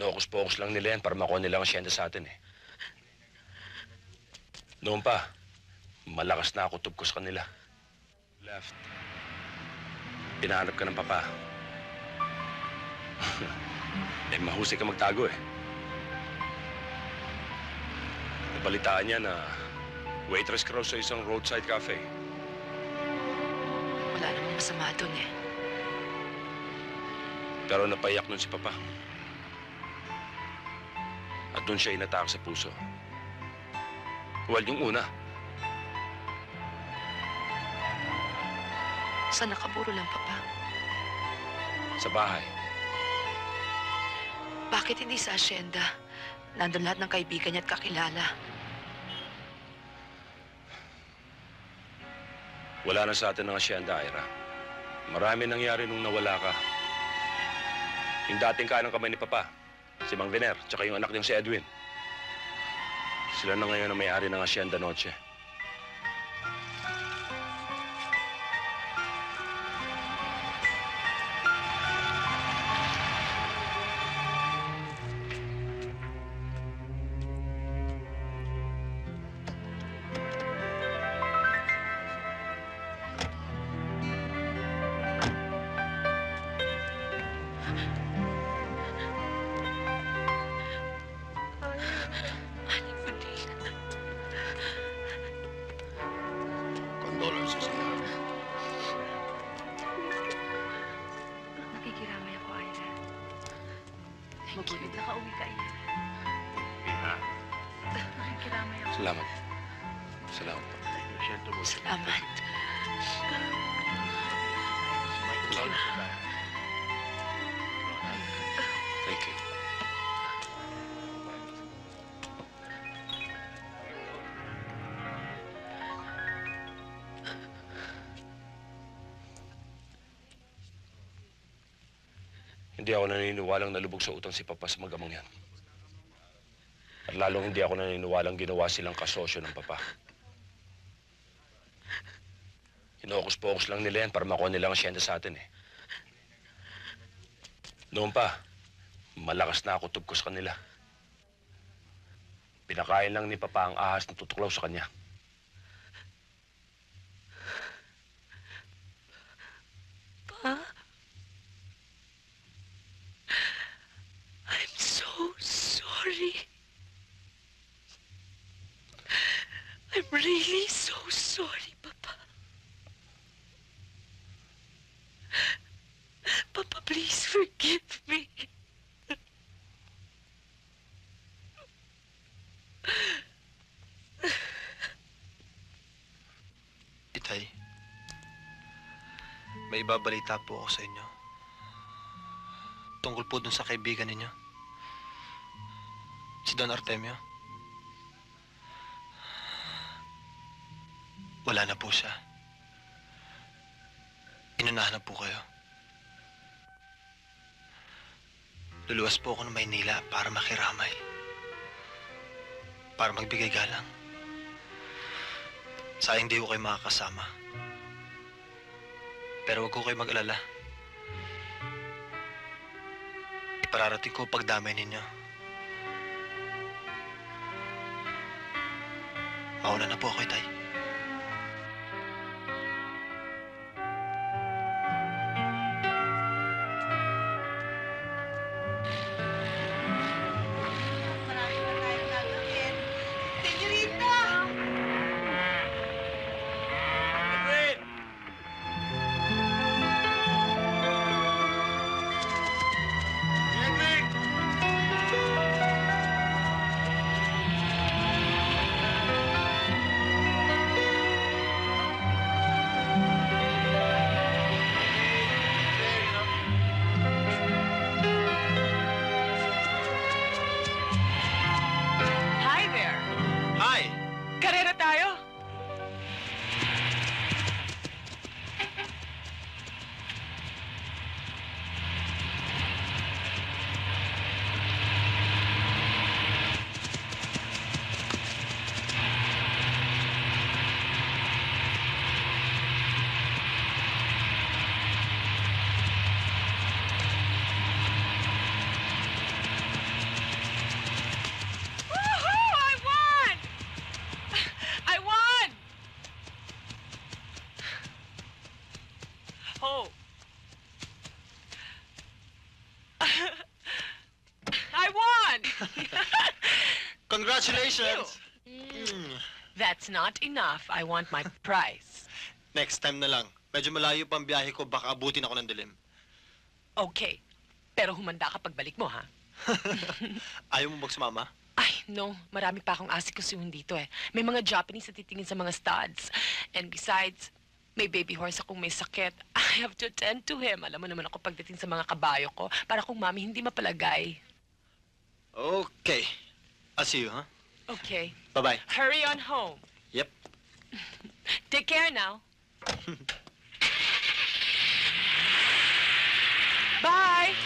Hinokus-pokus lang nila yan para makuha nilang asyenda sa atin eh. Noon pa, malakas na ako kutob ko sa kanila. Left. Pinahanap ka ng papa. Eh, mahusay ka magtago eh. Nabalitaan niya na waitress ka raw sa isang roadside cafe. Wala namang masama dun eh. Pero napaiyak nun si papa. At doon siya inatake sa puso. Well, yung una. Saan nakaburo lang, Papa? Sa bahay. Bakit hindi sa asyenda? Nandun lahat ng kaibigan niya at kakilala. Wala na sa atin ng asyenda, Ira. Marami nangyari nung nawala ka. Yung dating kanang kamay ni Papa, si Mang Vener, tsaka yung anak niyang si Edwin. Sila na ngayon ang may-ari ng Hacienda Noche. Condolences, Ira. Nakikiramay ako, Ira. Thank you. Nakauwi ka, Ira. Ira. Nakikiramay ako. Salamat. Salamat po. Salamat. Thank you. Hindi ako naniniwalang nalubog sa utang si Papa sa mag-amang yan. At lalong hindi ako naniniwalang ginawa silang kasosyo ng Papa. Hinokus-pokus lang nila yan para makuha nilang asyenda sa atin eh. Noon pa, malakas na ako kutob ko sa kanila. Pinakain lang ni Papa ang ahas na tutuklaw sa kanya. Pa? I'm so sorry. I'm really so sorry, Papa. Papa, please forgive me. Itay, may ibabalita po ako sa inyo. Tungkol po dun sa kaibigan ninyo. Si Don Artemio. Wala na po siya. Inunahan na po kayo. Luluwas po ako ng Maynila para makiramay. Para magbigay galang. Sayang di ko kayo makakasama. Pero huwag ko kayo mag-alala. Ipararating ko pagdamay ninyo. Mauna na po ako, Itay. Marami na tayong gagawin. Senyorita! Congratulations! That's not enough. I want my prize. Next time na lang. Medyo malayo pang biyahe ko, baka abutin ako ng dilim. Okay. Pero humanda ka pagbalik mo, ha? Ayaw mo magsumama? Ay, no. Marami pa akong asikusuhin dito eh. May mga Japanese na titingin sa mga studs. And besides, may baby horse akong may sakit. I have to attend to him. Alam mo naman ako pagdating sa mga kabayo ko, para kung mami hindi mapalagay. Okay. I'll see you, huh? Okay. Bye-bye. Hurry on home. Yep. Take care now. Bye!